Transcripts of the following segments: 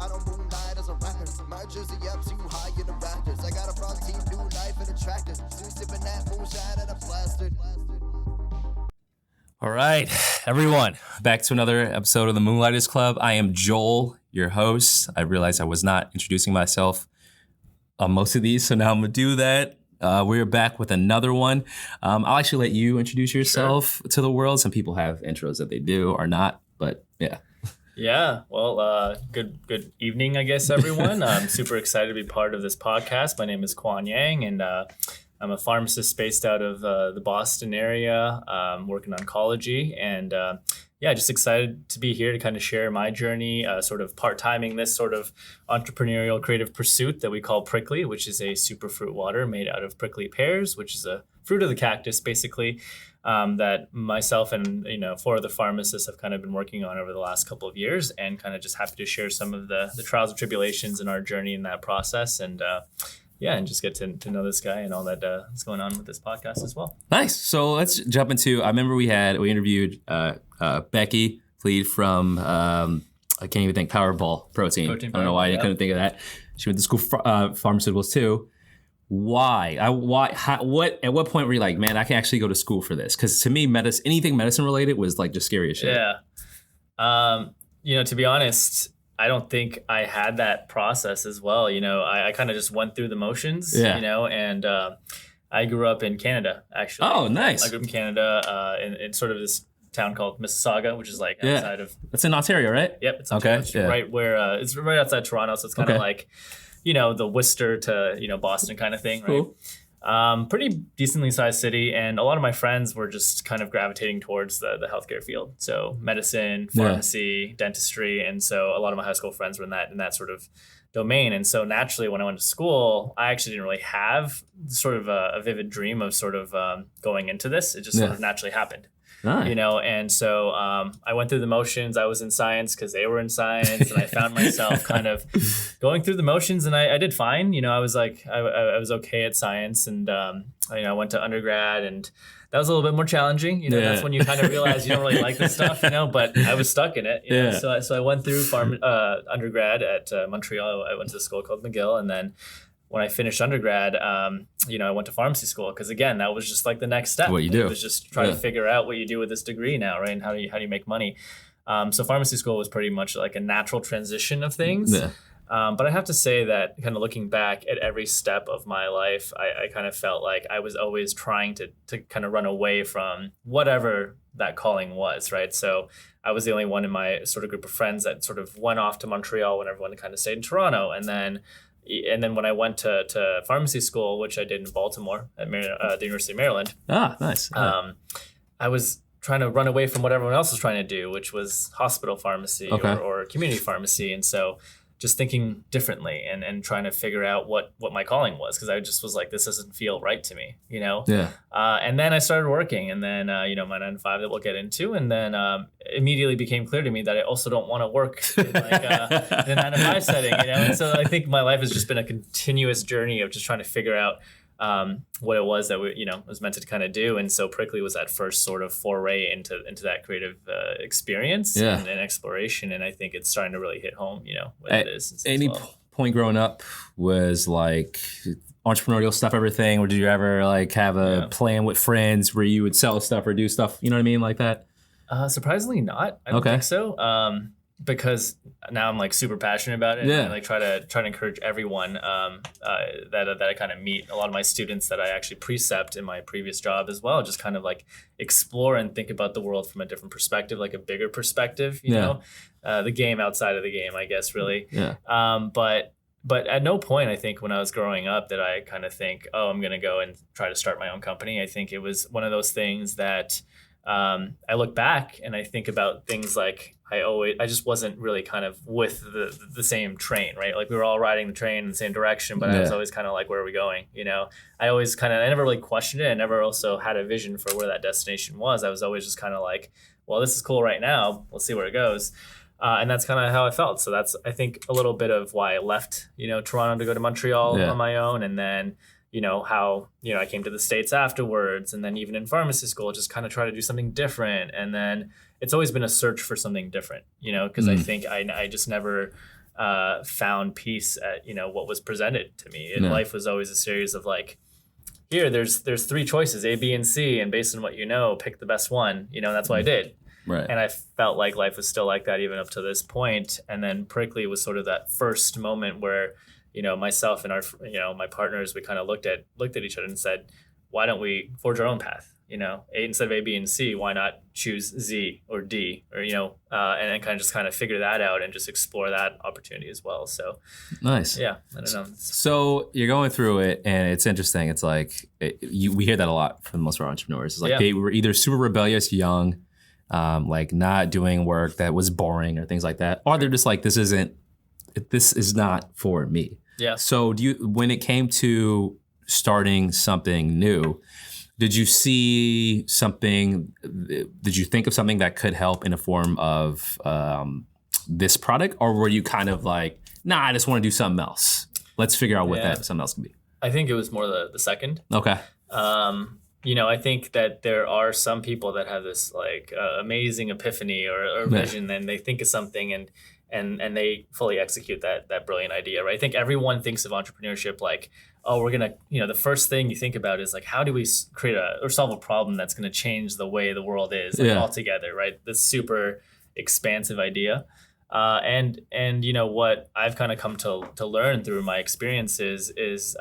I know Moonlighters are rappers. My jersey up too high in the rafters. I got a front team, new life and a tractor. Still sipping that moonshine and a plastered. All right, everyone, back to another episode of the Moonlighters Club. I am Joel, your host. I realized I was not introducing myself on most of these, so now I'm going to do that. We're back with another one. I'll actually let you introduce yourself to the world. Some people have intros that they do or not, but yeah. Yeah, well, good evening, I guess, everyone. I'm super excited to be part of this podcast. My name is Kun Yang, and I'm a pharmacist based out of the Boston area, working in oncology. And just excited to be here to kind of share my journey, sort of part-timing this sort of entrepreneurial creative pursuit that we call Pricklee, which is a superfruit water made out of prickly pears, which is a fruit of the cactus, basically, that myself and, four other pharmacists have kind of been working on over the last couple of years, and kind of just happy to share some of the trials and tribulations in our journey in that process. And and just get to know this guy and all that is going on with this podcast as well. Nice. So let's jump into, I remember we interviewed Becky Fleet from, I can't even think, Powerball Protein. I don't know why I couldn't think of that. She went to school for pharmaceuticals too. Why? At what point were you like, man, I can actually go to school for this? Because to me, anything medicine related was like just scary as shit. Yeah. To be honest, I don't think I had that process as well. I kind of just went through the motions, and I grew up in Canada, actually. Oh, nice. I grew up in Canada in sort of this town called Mississauga, which is like outside of... It's in Ontario, right? Yep, it's Ontario. It's right where... it's right outside Toronto, so it's kind of like, the Worcester to, Boston kind of thing, right? Cool. Pretty decently sized city, and a lot of my friends were just kind of gravitating towards the healthcare field. So medicine, pharmacy, dentistry, and so a lot of my high school friends were in that sort of domain. And so naturally, when I went to school, I actually didn't really have sort of a vivid dream of sort of going into this. It just sort of naturally happened. Nice. And so I went through the motions. I was in science because they were in science, and I found myself kind of going through the motions, and I did fine. I was like, I was okay at science, and I went to undergrad, and that was a little bit more challenging. That's when you kind of realize you don't really like this stuff, but I was stuck in it. So I went through undergrad at Montreal. I went to a school called McGill, and then when I finished undergrad, I went to pharmacy school because, again, that was just like the next step. What you do. It was just try to figure out what you do with this degree now, right? And how do you make money? So pharmacy school was pretty much like a natural transition of things. Yeah. But I have to say that kind of looking back at every step of my life, I kind of felt like I was always trying to kind of run away from whatever that calling was, right? So I was the only one in my sort of group of friends that sort of went off to Montreal when everyone kind of stayed in Toronto. And then when I went to pharmacy school, which I did in Baltimore at the University of Maryland. Ah, nice. I was trying to run away from what everyone else was trying to do, which was hospital pharmacy or community pharmacy. And so just thinking differently and trying to figure out what my calling was, because I just was like, this doesn't feel right to me, Yeah. And then I started working, and then, my 9 to 5 that we'll get into, and then immediately became clear to me that I also don't want to work in like in a 9 to 5 setting, And so I think my life has just been a continuous journey of just trying to figure out what it was that we, was meant to kind of do. And so Pricklee was that first sort of foray into that creative experience and exploration. And I think it's starting to really hit home, what it is. Any point growing up was like entrepreneurial stuff, everything, or did you ever like have a plan with friends where you would sell stuff or do stuff, you know what I mean, like that? Surprisingly not. I don't think so. Because now I'm like super passionate about it. And I like try to encourage everyone that I kind of meet. A lot of my students that I actually precept in my previous job as well, just kind of like explore and think about the world from a different perspective, like a bigger perspective, you know, the game outside of the game, I guess, really. Yeah. But at no point, I think, when I was growing up that I kind of think, oh, I'm going to go and try to start my own company. I think it was one of those things that I look back and I think about things like I just wasn't really kind of with the same train, right? Like we were all riding the train in the same direction, but I was always kind of like, where are we going? I never really questioned it. I never also had a vision for where that destination was. I was always just kind of like, well, this is cool right now. We'll see where it goes. And that's kind of how I felt. So that's, I think, a little bit of why I left, Toronto to go to Montreal on my own. And then, how, I came to the States afterwards. And then even in pharmacy school, just kind of try to do something different. And then it's always been a search for something different, because I think I just never found peace at, what was presented to me. And life was always a series of like, here, there's 3 choices, A, B, and C. And based on what pick the best one, and that's what I did. Right. And I felt like life was still like that even up to this point. And then Pricklee was sort of that first moment where, myself and our, my partners, we kind of looked at each other and said, why don't we forge our own path? Instead of A, B, and C, why not choose Z or D or, and then kind of figure that out and just explore that opportunity as well. So nice. Yeah, I don't know. So you're going through it and it's interesting. It's like, we hear that a lot from most of our entrepreneurs. It's like they were either super rebellious young, like not doing work that was boring or things like that, or they're just like, this is not for me. Yeah. So when it came to starting something new, did you see something, did you think of something that could help in the form of this product? Or were you kind of like, nah, I just want to do something else. Let's figure out what that something else can be. I think it was more the second. Okay. I think that there are some people that have this like amazing epiphany or vision, and they think of something and they fully execute that brilliant idea, right? I think everyone thinks of entrepreneurship like, oh, we're going to, the first thing you think about is like, how do we create or solve a problem that's going to change the way the world is altogether, right? This super expansive idea. And what I've kind of come to learn through my experiences is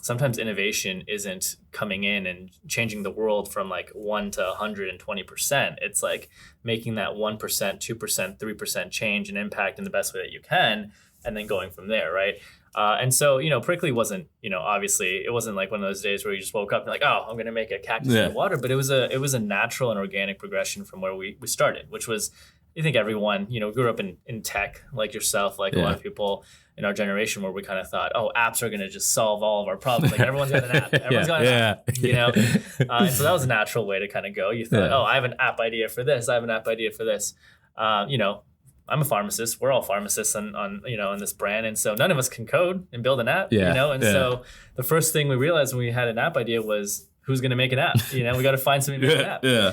sometimes innovation isn't coming in and changing the world from like 1 to 120%. It's like making that 1%, 2%, 3% change and impact in the best way that you can, and then going from there, right? And so, Pricklee wasn't, obviously it wasn't like one of those days where you just woke up and like, oh, I'm going to make a cactus in the water. But it was a natural and organic progression from where we started, which was, I think everyone, grew up in tech like yourself, like a lot of people in our generation, where we kind of thought, oh, apps are going to just solve all of our problems. Like everyone's got an app. Everyone's got an app, And so that was a natural way to kind of go. You thought, oh, I have an app idea for this. I have an app idea for this. I'm a pharmacist. We're all pharmacists on in this brand. And so none of us can code and build an app, So the first thing we realized when we had an app idea was, who's going to make an app? We got to find somebody to make an app. Yeah.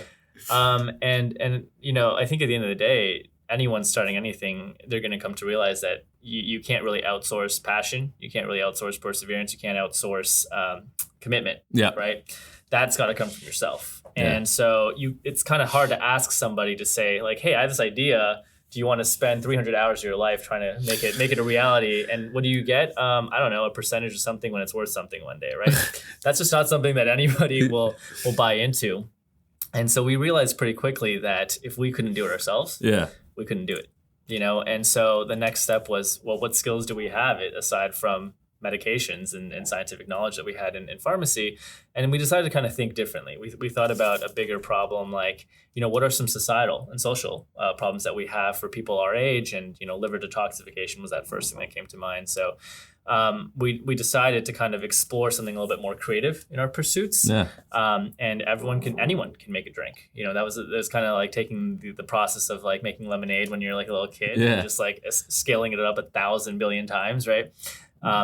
I think at the end of the day, anyone starting anything, they're going to come to realize that you can't really outsource passion. You can't really outsource perseverance. You can't outsource commitment. Yeah. Right. That's got to come from yourself. And so it's kind of hard to ask somebody to say like, hey, I have this idea. Do you want to spend 300 hours of your life trying to make it a reality? And what do you get? I don't know, a percentage of something when it's worth something one day, right? That's just not something that anybody will buy into. And so we realized pretty quickly that if we couldn't do it ourselves, we couldn't do it, And so the next step was, well, what skills do we have aside from medications and scientific knowledge that we had in pharmacy? And we decided to kind of think differently. We thought about a bigger problem, like, what are some societal and social problems that we have for people our age? And, liver detoxification was that first thing that came to mind. So we decided to kind of explore something a little bit more creative in our pursuits. Yeah. And anyone can make a drink. That was kind of like taking the process of like making lemonade when you're like a little kid, and just like scaling it up 1,000 billion times, right?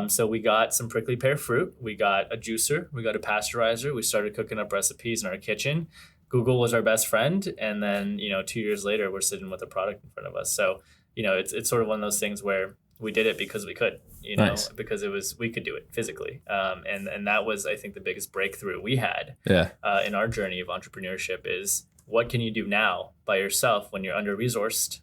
So we got some prickly pear fruit, we got a juicer, we got a pasteurizer, we started cooking up recipes in our kitchen. Google was our best friend. And then, 2 years later, we're sitting with a product in front of us. So, it's sort of one of those things where we did it because we could, Nice. because we could do it physically. And that was, I think, the biggest breakthrough we had in our journey of entrepreneurship is, what can you do now by yourself when you're under-resourced,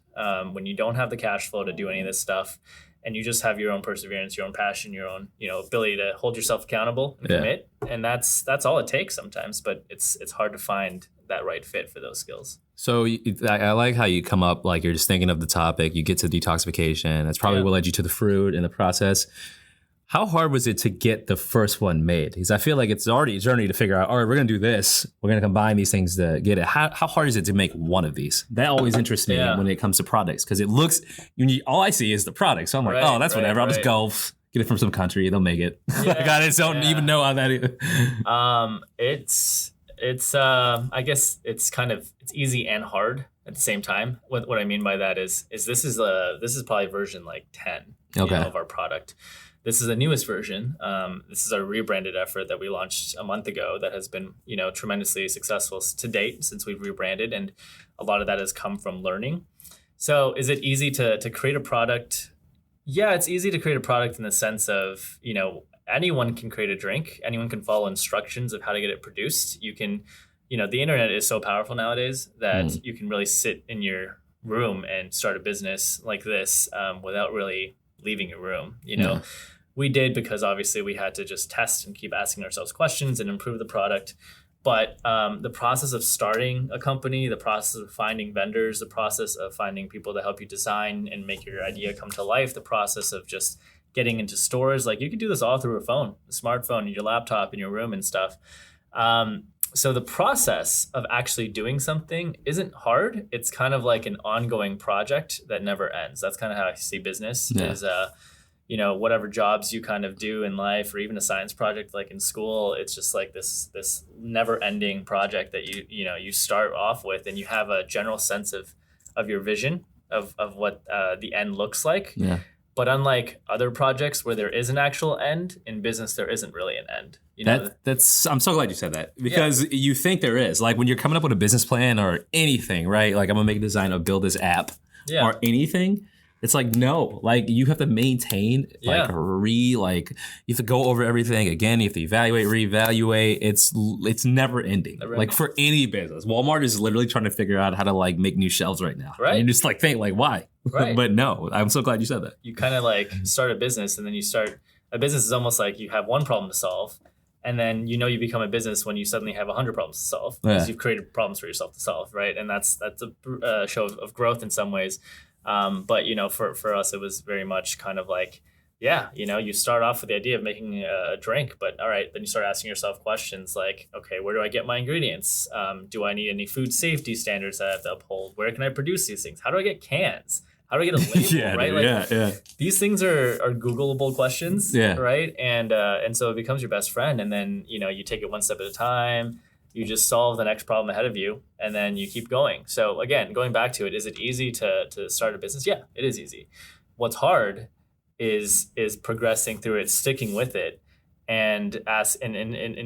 when you don't have the cash flow to do any of this stuff, and you just have your own perseverance, your own passion, your own, ability to hold yourself accountable and commit. And that's all it takes sometimes, but it's hard to find that right fit for those skills. So I like how you come up, like you're just thinking of the topic, you get to detoxification. That's probably what led you to the fruit in the process. How hard was it to get the first one made? Because I feel like it's already a journey to figure out, all right, we're going to do this. We're going to combine these things to get it. How hard is it to make one of these? That always interests me when it comes to products, because it looks, all I see is the product. So I'm like, that's whatever. I'll just go get it from some country. They'll make it. Like, I just don't even know how that is. It's I guess it's easy and hard at the same time. What I mean by that is this is probably version like 10 of our product. This is the newest version. This is our rebranded effort that we launched a month ago that has been, tremendously successful to date since we've rebranded. And a lot of that has come from learning. So is it easy to create a product? Yeah, it's easy to create a product in the sense of, anyone can create a drink. Anyone can follow instructions of how to get it produced. You can, the internet is so powerful nowadays that you can really sit in your room and start a business like this without really leaving your room. We did because obviously we had to just test and keep asking ourselves questions and improve the product. But the process of starting a company, the process of finding vendors, the process of finding people to help you design and make your idea come to life, the process of just getting into stores, like you could do this all through a smartphone, and your laptop in your room and stuff. So the process of actually doing something isn't hard. It's kind of like an ongoing project that never ends. That's kind of how I see business is, whatever jobs you kind of do in life, or even a science project like in school, it's just like this never ending project that you start off with, and you have a general sense of your vision of what the end looks like. Yeah. But unlike other projects where there is an actual end, in business there isn't really an end. I'm so glad you said that, because you think there is. Like when you're coming up with a business plan or anything, right? Like I'm gonna make a design or build this app or anything. It's like, no, like you have to maintain, you have to go over everything again. You have to evaluate, reevaluate. It's never ending. Like for any business, Walmart is literally trying to figure out how to like make new shelves right now. Right. And you just like think like, why? Right. But no, I'm so glad you said that. You kind of like start a business, and then a business is almost like you have one problem to solve. And then, you become a business when you suddenly have 100 problems to solve, because you've created problems for yourself to solve. Right. And that's a show of growth in some ways. But for us, it was very much kind of like, you start off with the idea of making a drink, but all right, then you start asking yourself questions like, okay, where do I get my ingredients? Do I need any food safety standards that I have to uphold? Where can I produce these things? How do I get cans? How do I get a label? Right? These things are Googleable questions, right? And so it becomes your best friend, and then you take it one step at a time. You just solve the next problem ahead of you, and then you keep going. So again, going back to it, is it easy to start a business? Yeah, it is easy. What's hard is progressing through it, sticking with it, and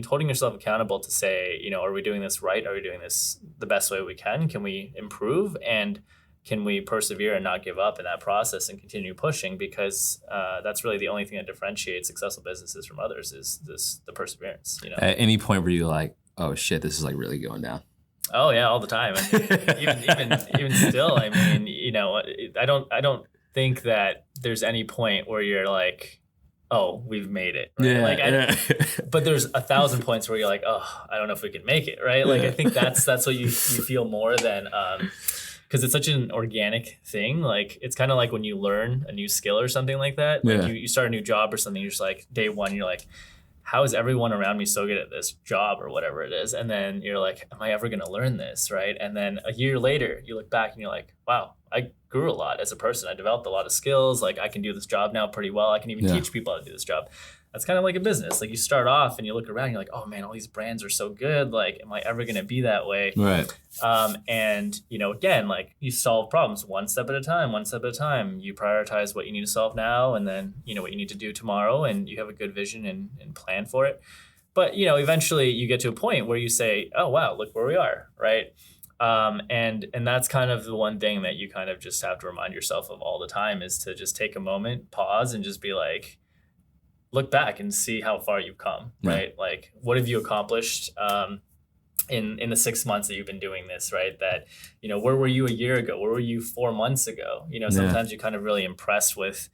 holding yourself accountable to say, are we doing this right? Are we doing this the best way we can? Can we improve? And can we persevere and not give up in that process and continue pushing? Because that's really the only thing that differentiates successful businesses from others is the perseverance. At any point where you're like, oh shit, this is like really going down. Oh yeah, all the time. Even still, I mean, I don't think that there's any point where you're like, oh, we've made it. Right? But there's 1,000 points where you're like, oh, I don't know if we can make it. Right. Like I think that's what you feel more than, because it's such an organic thing. Like it's kind of like when you learn a new skill or something like that. Like you start a new job or something. You're just like day one, you're like, how is everyone around me so good at this job or whatever it is? And then you're like, am I ever going to learn this? Right. And then a year later, you look back and you're like, wow, I grew a lot as a person. I developed a lot of skills. Like I can do this job now pretty well. I can even teach people how to do this job. That's kind of like a business. Like you start off and you look around, and you're like, oh man, all these brands are so good. Like, am I ever going to be that way? Right. And, again, like you solve problems one step at a time. You prioritize what you need to solve now, and then, what you need to do tomorrow, and you have a good vision and plan for it. But, eventually you get to a point where you say, oh, wow, look where we are. Right. And that's kind of the one thing that you kind of just have to remind yourself of all the time, is to just take a moment, pause, and just be like, look back and see how far you've come, right? Like, what have you accomplished in the 6 months that you've been doing this, right? That, where were you a year ago? Where were you 4 months ago? Sometimes you're kind of really impressed with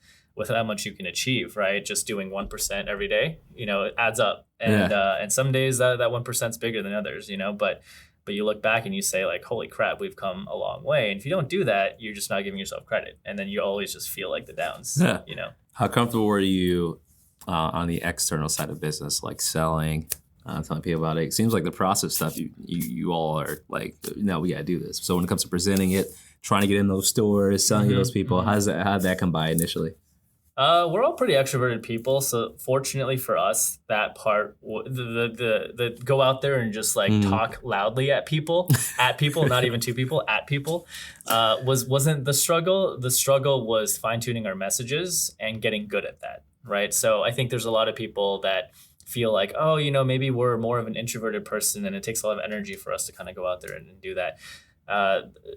how much you can achieve, right? Just doing 1% every day, it adds up. And some days that 1% is bigger than others, but you look back and you say like, holy crap, we've come a long way. And if you don't do that, you're just not giving yourself credit. And then you always just feel like the downs, How comfortable were you on the external side of business, like selling, telling people about it? It seems like the process stuff, you all are like, no, we got to do this. So when it comes to presenting it, trying to get in those stores, selling to those people, how'd that come by initially? We're all pretty extroverted people, so fortunately for us, that part, the go out there and just like talk loudly at people, not even to people, at people, wasn't the struggle. The struggle was fine tuning our messages and getting good at that, right? So I think there's a lot of people that feel like, oh, maybe we're more of an introverted person, and it takes a lot of energy for us to kind of go out there and do that.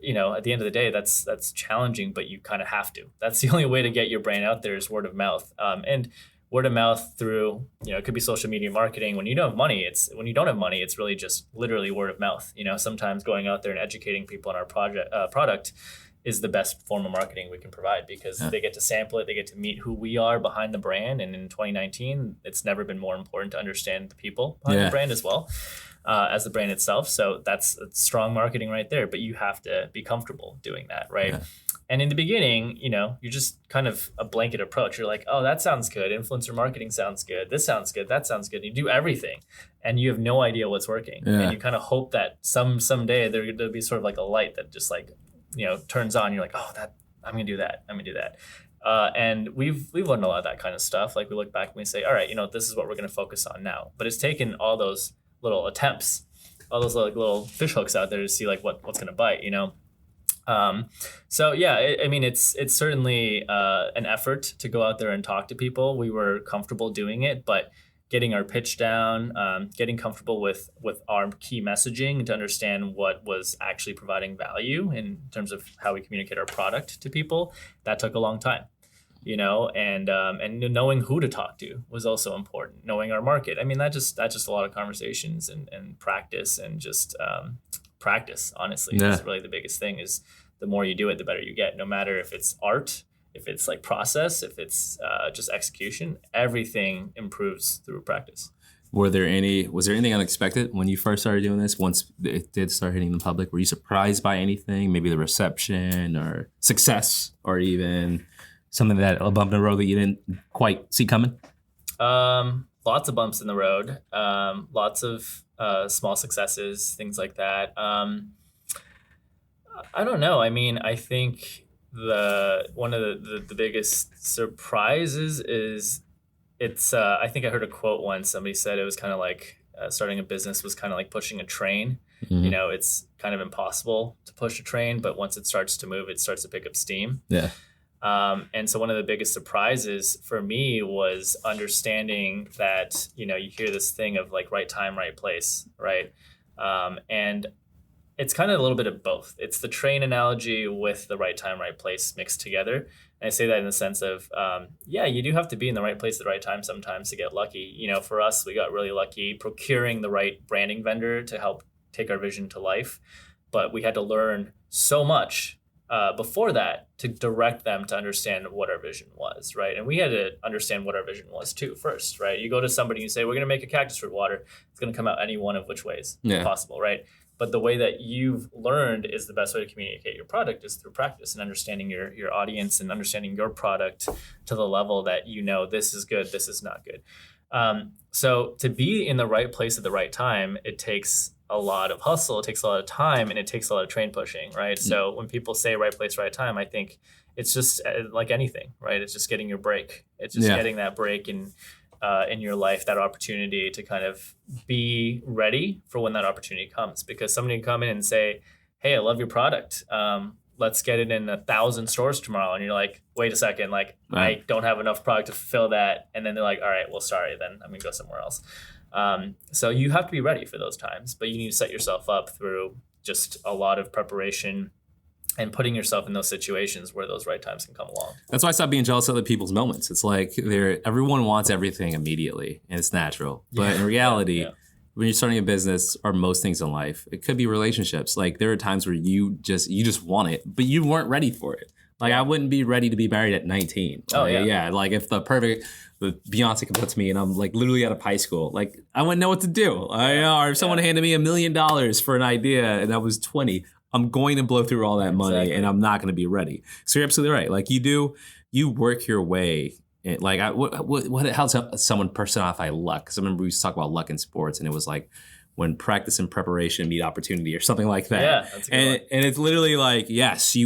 you know, at the end of the day, that's challenging, but you kind of have to. That's the only way to get your brand out there is word of mouth. And word of mouth through, you know, it could be social media marketing. When you don't have money, it's really just literally word of mouth. You know, sometimes going out there and educating people on our product is the best form of marketing we can provide, because they get to sample it, they get to meet who we are behind the brand. And in 2019, it's never been more important to understand the people behind the brand as well as the brand itself. So that's strong marketing right there, but you have to be comfortable doing that, right? Yeah. And in the beginning, you know, you're just kind of a blanket approach. You're like, oh, that sounds good. Influencer marketing sounds good. This sounds good. That sounds good. And you do everything and you have no idea what's working. Yeah. And you kind of hope that someday there'll be sort of like a light that just like, you know, turns on. You're like, oh, I'm going to do that. I'm going to do that. And we've learned a lot of that kind of stuff. Like we look back and we say, all right, you know, this is what we're going to focus on now. But it's taken all those little attempts, all those like little fish hooks out there to see like what's going to bite, you know? So yeah, I mean, it's certainly an effort to go out there and talk to people. We were comfortable doing it, but getting our pitch down, getting comfortable with our key messaging to understand what was actually providing value in terms of how we communicate our product to people, that took a long time, you know, and knowing who to talk to was also important. Knowing our market. I mean, that's just a lot of conversations and practice and just practice, honestly. Yeah. That's really the biggest thing. Is the more you do it, the better you get. No matter if it's art, if it's like process, if it's just execution, everything improves through practice. Was there anything unexpected when you first started doing this? Once it did start hitting the public, were you surprised by anything? Maybe the reception or success, or even something that a bump in the road that you didn't quite see coming? Lots of bumps in the road. Lots of small successes, things like that. I don't know. I mean, I think one of the biggest surprises is it's I think I heard a quote once. Somebody said it was kind of like starting a business was kind of like pushing a train. Mm-hmm. You know, it's kind of impossible to push a train, but once it starts to move, it starts to pick up steam. Yeah. And so one of the biggest surprises for me was understanding that, you know, you hear this thing of like right time, right place, right? And it's kind of a little bit of both. It's the train analogy with the right time, right place mixed together. And I say that in the sense of, yeah, you do have to be in the right place at the right time sometimes to get lucky. You know, for us, we got really lucky procuring the right branding vendor to help take our vision to life. But we had to learn so much before that to direct them to understand what our vision was, right? And we had to understand what our vision was too first, right? You go to somebody and you say, we're going to make a cactus fruit water. It's going to come out any one of which ways possible, right? But the way that you've learned is the best way to communicate your product is through practice and understanding your audience and understanding your product to the level that you know this is good, this is not good. So to be in the right place at the right time, it takes a lot of hustle, it takes a lot of time, and it takes a lot of train pushing, right? Mm-hmm. So when people say right place, right time, I think it's just like anything, right? It's just getting your break. It's just getting that break in your life, that opportunity to kind of be ready for when that opportunity comes. Because somebody can come in and say, hey, I love your product. Let's get it in 1,000 stores tomorrow. And you're like, wait a second, like I don't have enough product to fulfill that. And then they're like, all right, well, sorry, then I'm gonna go somewhere else. So you have to be ready for those times, but you need to set yourself up through just a lot of preparation and putting yourself in those situations where those right times can come along. That's why I stopped being jealous of other people's moments. It's like everyone wants everything immediately, and it's natural. But in reality, when you're starting a business or most things in life, it could be relationships. Like there are times where you just want it, but you weren't ready for it. Like I wouldn't be ready to be married at 19. Like if the Beyonce comes up to me and I'm like literally out of high school, like I wouldn't know what to do. Or if someone handed me $1 million for an idea and I was 20, I'm going to blow through all that money and I'm not going to be ready. So you're absolutely right. Like you work your way. Like how does someone personify luck? Because I remember we used to talk about luck in sports, and it was like when practice and preparation meet opportunity or something like that. Yeah, that's a good one. And it's literally like, yes,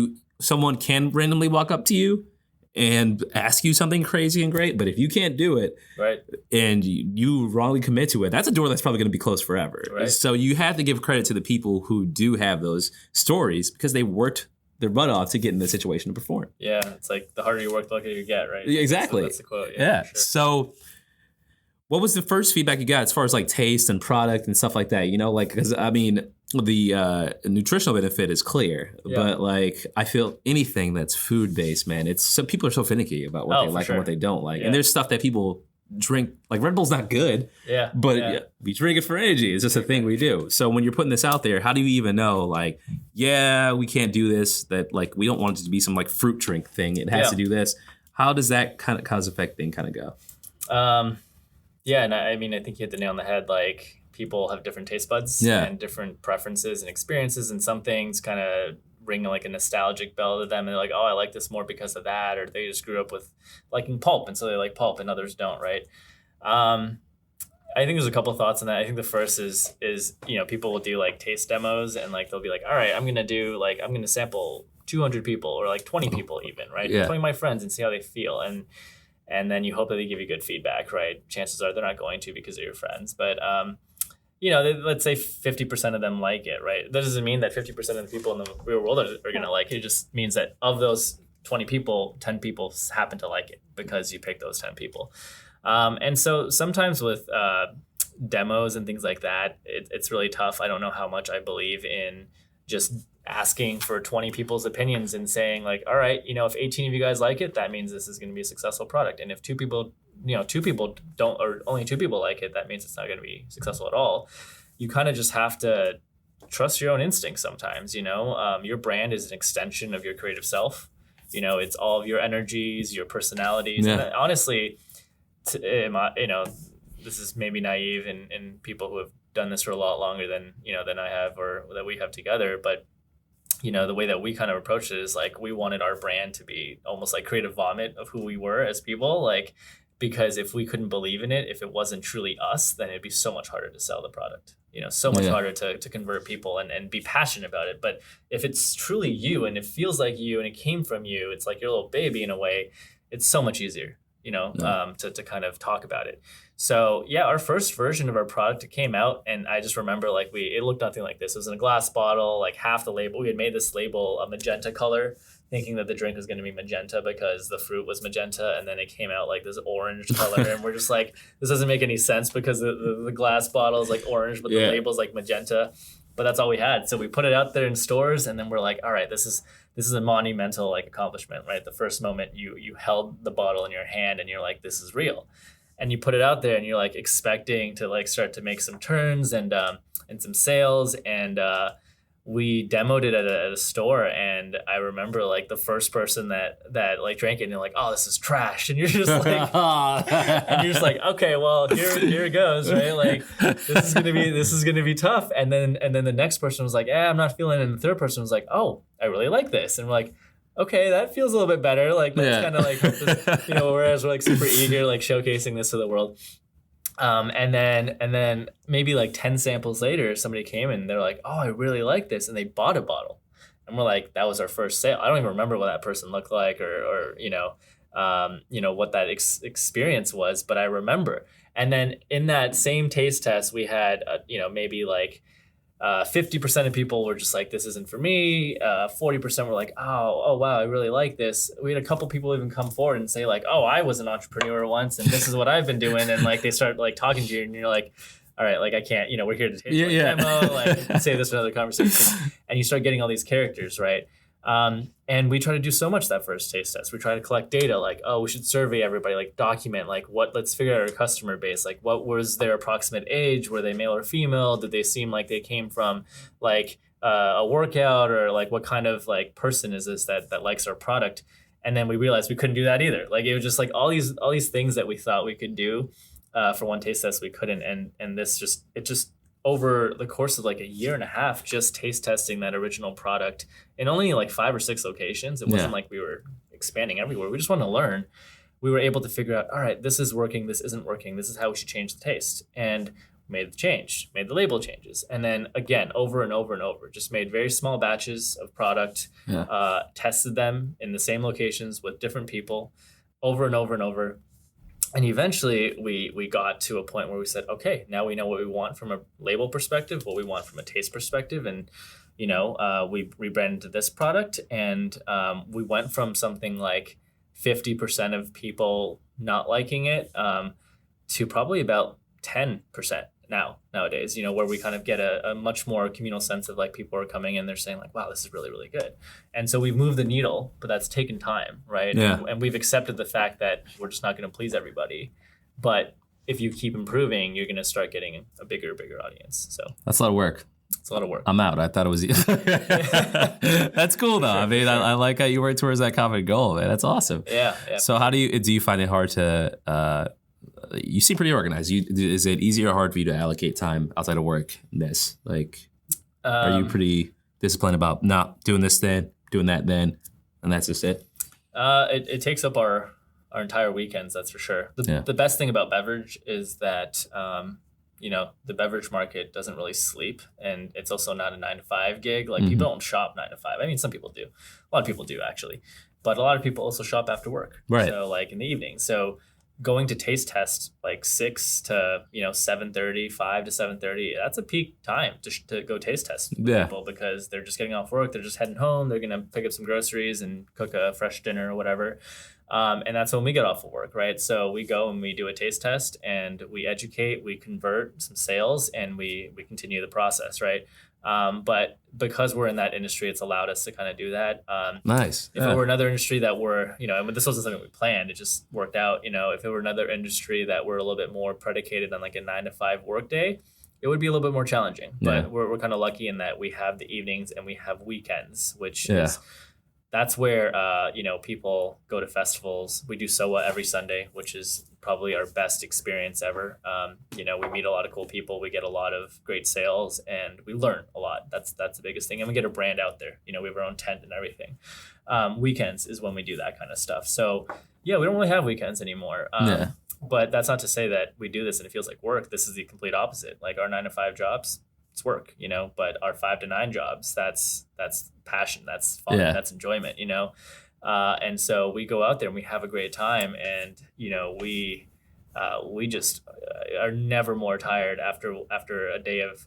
someone can randomly walk up to you and ask you something crazy and great, but if you can't do it, right, and you wrongly commit to it, that's a door that's probably going to be closed forever. Right. So you have to give credit to the people who do have those stories because they worked their butt off to get in the situation to perform. Yeah, it's like the harder you work, the luckier you get, right? Exactly. That's the quote. Yeah. Sure. So what was the first feedback you got as far as like taste and product and stuff like that? You know, like, because I mean, the nutritional benefit is clear, but like I feel anything that's food based, man, it's some people are so finicky about what they like and what they don't like, and there's stuff that people drink, like Red Bull's not good, but we drink it for energy. It's just a thing we do. So when you're putting this out there, how do you even know, like, we can't do this, that like we don't want it to be some like fruit drink thing, it has to do this? How does that kind of cause effect thing kind of go? And I mean, I think you hit the nail on the head. Like, people have different taste buds and different preferences and experiences, and some things kind of ring like a nostalgic bell to them, and they're like, oh, I like this more because of that, or they just grew up with liking pulp and so they like pulp and others don't, right? I think there's a couple of thoughts on that. I think the first is people will do like taste demos, and like they'll be like, all right, I'm gonna sample 200 people or like 20 people even, right? 20 of my friends, and see how they feel, and then you hope that they give you good feedback, right? Chances are they're not going to, because they're your friends, but let's say 50% of them like it, right? That doesn't mean that 50% of the people in the real world are going to like it. It just means that of those 20 people, 10 people happen to like it because you picked those 10 people. And so sometimes with demos and things like that, it's really tough. I don't know how much I believe in just asking for 20 people's opinions and saying like, all right, if 18 of you guys like it, that means this is going to be a successful product. And if two people don't, or only 2 people like it, that means it's not going to be successful at all. You kind of just have to trust your own instincts sometimes. Your brand is an extension of your creative self. It's all of your energies, your personalities. And honestly, this is maybe naive in people who have done this for a lot longer than I have, or that we have together, but the way that we kind of approached it is like, we wanted our brand to be almost like creative vomit of who we were as people, like, because if we couldn't believe in it, if it wasn't truly us, then it'd be so much harder to sell the product, so much harder to convert people and be passionate about it. But if it's truly you and it feels like you and it came from you, it's like your little baby in a way, it's so much easier, to kind of talk about it. So our first version of our product came out, and I just remember like it looked nothing like this. It was in a glass bottle, like half the label. We had made this label a magenta color, thinking that the drink was going to be magenta because the fruit was magenta, and then it came out like this orange color, and we're just like, this doesn't make any sense because the glass bottle is like orange, but the label's like magenta. But that's all we had. So we put it out there in stores, and then we're like, all right, this is a monumental like accomplishment, right? The first moment you held the bottle in your hand and you're like, this is real. And you put it out there and you're like expecting to like start to make some turns and some sales. And we demoed it at a store, and I remember like the first person that like drank it, and they're like, oh, this is trash. And you're just like, okay, well, here it goes, right? Like, this is gonna be tough. And then the next person was like, I'm not feeling it. And the third person was like, oh, I really like this. And we're like, okay, that feels a little bit better. Like, that's kind of like, this, whereas we're like super eager, like showcasing this to the world. And then maybe like 10 samples later, somebody came and they're like, oh, I really like this. And they bought a bottle. And we're like, that was our first sale. I don't even remember what that person looked like or what that experience was, but I remember. And then in that same taste test, we had, maybe like 50% of people were just like, this isn't for me. 40% were like, oh, wow, I really like this. We had a couple people even come forward and say like, oh, I was an entrepreneur once, and this is what I've been doing. And like, they start like talking to you, and you're like, all right, like I can't, we're here to take demo, like say this for another conversation. And you start getting all these characters, right? And we try to do so much that first taste test. We try to collect data, like, oh, we should survey everybody, like document, like let's figure out our customer base. Like, what was their approximate age? Were they male or female? Did they seem like they came from like a workout, or like what kind of like person is this that likes our product? And then we realized we couldn't do that either. Like, it was just like all these things that we thought we could do for one taste test, we couldn't. And this just over the course of like a year and a half, just taste testing that original product in only like 5 or 6 locations. It wasn't like we were expanding everywhere. We just wanted to learn. We were able to figure out, all right, this is working, this isn't working, this is how we should change the taste. And made the change, made the label changes. And then again, over and over and over, just made very small batches of product, tested them in the same locations with different people over and over and over. And eventually we got to a point where we said, okay, now we know what we want from a label perspective, what we want from a taste perspective. And, we rebranded to this product, and we went from something like 50% of people not liking it to probably about 10%. nowadays, where we kind of get a much more communal sense of like people are coming and they're saying like, wow, this is really, really good. And so we've moved the needle, but that's taken time, right? Yeah. And we've accepted the fact that we're just not going to please everybody. But if you keep improving, you're going to start getting a bigger audience. So that's a lot of work. It's a lot of work. I'm out. I thought it was you. That's cool though. I mean, I like how you work towards that common goal, man. That's awesome. Yeah. So how do you find it hard to, you seem pretty organized. Is it easier or hard for you to allocate time outside of work in this? Like, are you pretty disciplined about not doing this then, doing that then, and that's just it? It takes up our entire weekends, that's for sure. The best thing about beverage is that, the beverage market doesn't really sleep, and it's also not a 9-to-5 gig. Like people don't shop 9 to 5. I mean, some people do. A lot of people do actually, but a lot of people also shop after work. Right. So like in the evening. So going to taste test like 6 to 7:30, 5 to 7:30. That's a peak time to go taste test with people because they're just getting off work. They're just heading home. They're gonna pick up some groceries and cook a fresh dinner or whatever. And that's when we get off of work, right? So we go and we do a taste test and we educate, we convert some sales, and we continue the process, right? But because we're in that industry, it's allowed us to kind of do that. Nice. If it were another industry that were, this wasn't something we planned, it just worked out. If it were another industry that were a little bit more predicated on like a 9 to 5 workday, it would be a little bit more challenging. But we're kind of lucky in that we have the evenings and we have weekends, which is... That's where, people go to festivals. We do SOA every Sunday, which is probably our best experience ever. We meet a lot of cool people. We get a lot of great sales and we learn a lot. That's the biggest thing. And we get a brand out there. We have our own tent and everything. Weekends is when we do that kind of stuff. So, we don't really have weekends anymore. But that's not to say that we do this and it feels like work. This is the complete opposite. Like our 9 to 5 jobs, it's work, but our 5 to 9 jobs, that's passion, that's fun, that's enjoyment, and so we go out there and we have a great time, and we just are never more tired after a day of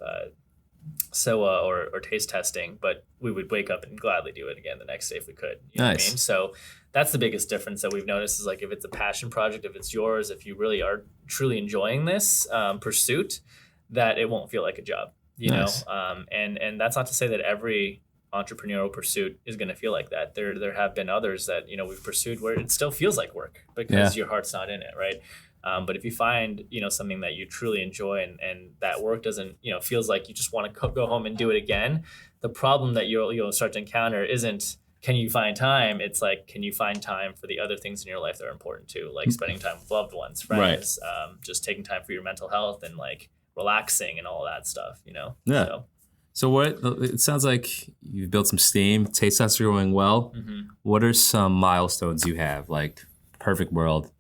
SOA or taste testing, but we would wake up and gladly do it again the next day if we could. You know what I mean? So that's the biggest difference that we've noticed is like if it's a passion project, if it's yours, if you really are truly enjoying this pursuit, that it won't feel like a job. Nice. And that's not to say that every entrepreneurial pursuit is going to feel like that. There have been others that, we've pursued where it still feels like work because your heart's not in it. Right. But if you find, something that you truly enjoy and that work doesn't, feels like you just want to go home and do it again. The problem that you'll start to encounter isn't, can you find time? It's like, can you find time for the other things in your life that are important too? Like spending time with loved ones, friends, just taking time for your mental health and like relaxing and all of that stuff, Yeah. So what, it sounds like you've built some steam, taste tests are going well. Mm-hmm. What are some milestones you have, like perfect world,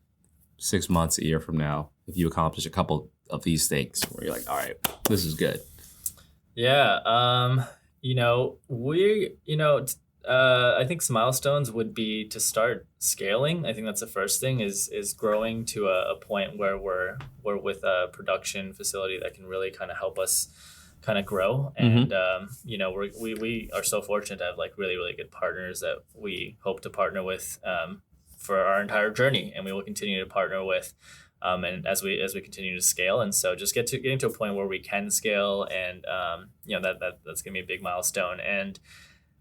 6 months, a year from now, if you accomplish a couple of these things where you're like, all right, this is good? Yeah. I think some milestones would be to start scaling. I think that's the first thing is growing to a point where we're with a production facility that can really kind of help us kind of grow. And, we are so fortunate to have like really, really good partners that we hope to partner with for our entire journey. And we will continue to partner with and as we continue to scale. And so just getting to a point where we can scale and, that's going to be a big milestone. And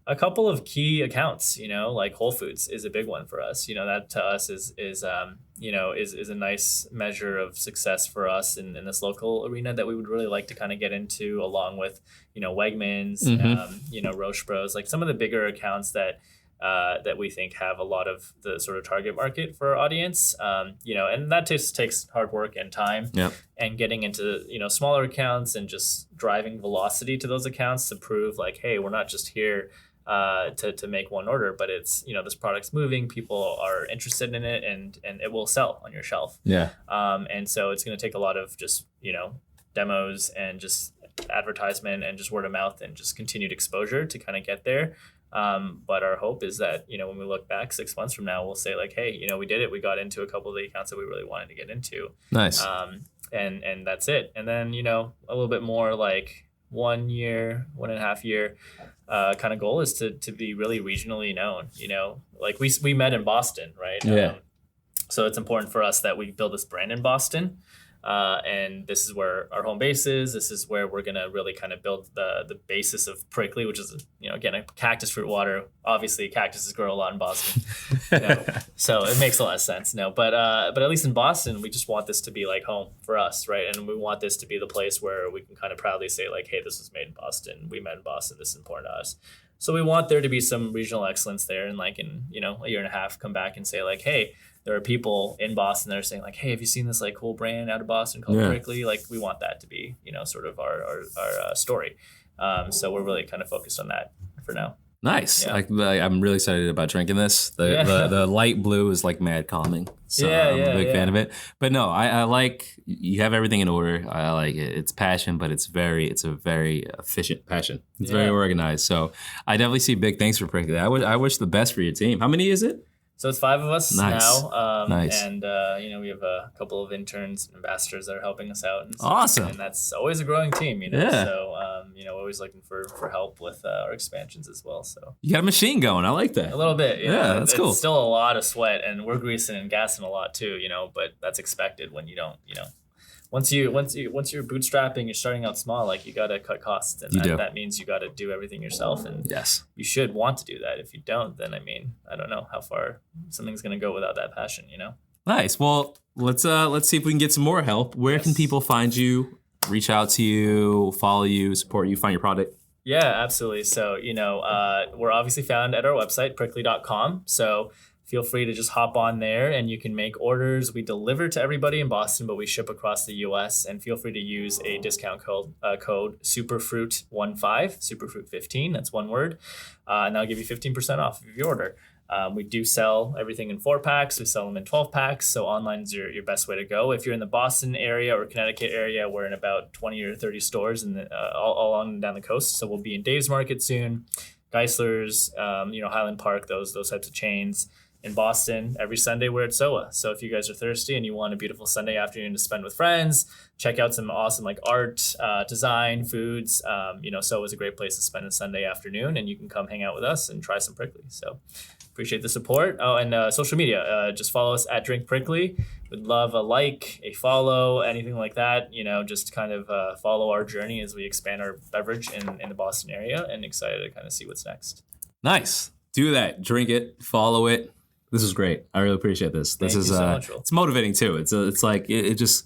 a couple of key accounts, like Whole Foods is a big one for us. That to us is a nice measure of success for us in this local arena that we would really like to kind of get into, along with, Wegmans, Roche Bros, like some of the bigger accounts that we think have a lot of the sort of target market for our audience, and that takes hard work and time. Yep. And getting into, smaller accounts and just driving velocity to those accounts to prove like, hey, we're not just here to make one order, but it's, this product's moving, people are interested in it, and it will sell on your shelf. Yeah. And so it's going to take a lot of just, demos and just advertisement and just word of mouth and just continued exposure to kind of get there. But our hope is that, when we look back 6 months from now, we'll say like, hey, we did it. We got into a couple of the accounts that we really wanted to get into. Nice. And that's it. And then, a little bit more like 1 year, 1.5 year kind of goal is to be really regionally known. Like we met in Boston, right? Yeah. So it's important for us that we build this brand in Boston. And this is where our home base is. This is where we're going to really kind of build the basis of Pricklee, which is, again, a cactus fruit water. Obviously, cactuses grow a lot in Boston. So it makes a lot of sense. But at least in Boston, we just want this to be like home for us, right? And we want this to be the place where we can kind of proudly say like, hey, this was made in Boston. We met in Boston. This is important to us. So we want there to be some regional excellence there. And like in, a year and a half, come back and say like, hey, there are people in Boston that are saying like, hey, have you seen this like cool brand out of Boston called Pricklee? Like we want that to be, sort of our story. So we're really kind of focused on that for now. Nice. Yeah. I'm really excited about drinking this. The light blue is like mad calming. So I'm a big fan of it. But no, I like, you have everything in order. I like it. It's passion, but it's a very efficient passion. It's very organized. So I definitely see big thanks for Pricklee. I wish the best for your team. How many is it? So it's 5 of us now. Nice. And, we have a couple of interns and ambassadors that are helping us out. And awesome. And that's always a growing team, Yeah. So, always looking for help with our expansions as well. So you got a machine going. I like that. A little bit. That's cool. It's still a lot of sweat, and we're greasing and gassing a lot too, but that's expected when you don't, Once you're bootstrapping, you're starting out small, like you got to cut costs, and that means you got to do everything yourself. And yes, you should want to do that. If you don't, then I don't know how far something's going to go without that passion, Nice. Well, let's see if we can get some more help. Where can people find you, reach out to you, follow you, support you, find your product? Yeah, absolutely. So, we're obviously found at our website, pricklee.com. So feel free to just hop on there and you can make orders. We deliver to everybody in Boston, but we ship across the US, and feel free to use a discount code Superfruit15, Superfruit15, that's one word. And that'll give you 15% off of your order. We do sell everything in 4-packs. We sell them in 12-packs. So online is your best way to go. If you're in the Boston area or Connecticut area, we're in about 20 or 30 stores all along and down the coast. So we'll be in Dave's Market soon, Geisler's, Highland Park, those types of chains. In Boston, every Sunday we're at SOA. So if you guys are thirsty and you want a beautiful Sunday afternoon to spend with friends, check out some awesome like art, design, foods. SOA is a great place to spend a Sunday afternoon, and you can come hang out with us and try some Pricklee. So appreciate the support. Oh, and social media, just follow us at Drink Pricklee. Would love a like, a follow, anything like that. Just kind of follow our journey as we expand our beverage in the Boston area, and excited to kind of see what's next. Nice. Do that. Drink it. Follow it. This is great. I really appreciate this. Thank you so much, Will. It's motivating too. It's like it just,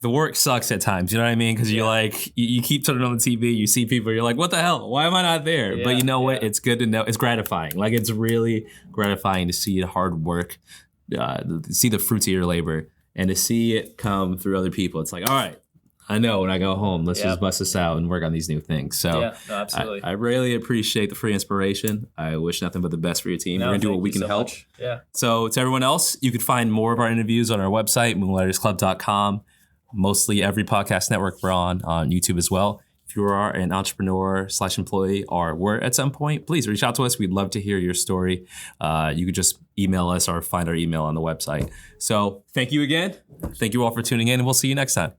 the work sucks at times. You know what I mean? Because you're like, you keep turning on the TV, you see people, you're like, what the hell? Why am I not there? But you know what? It's good to know. It's gratifying. Like it's really gratifying to see the hard work, see the fruits of your labor, and to see it come through other people. It's like, all right, I know when I go home, let's just bust this out and work on these new things. So absolutely. I really appreciate the free inspiration. I wish nothing but the best for your team. We're going to do what we can help. Much. Yeah. So to everyone else, you can find more of our interviews on our website, moonlightersclub.com. Mostly every podcast network we're on YouTube as well. If you are an entrepreneur/employee or were at some point, please reach out to us. We'd love to hear your story. You could just email us or find our email on the website. So thank you again. Thank you all for tuning in, and we'll see you next time.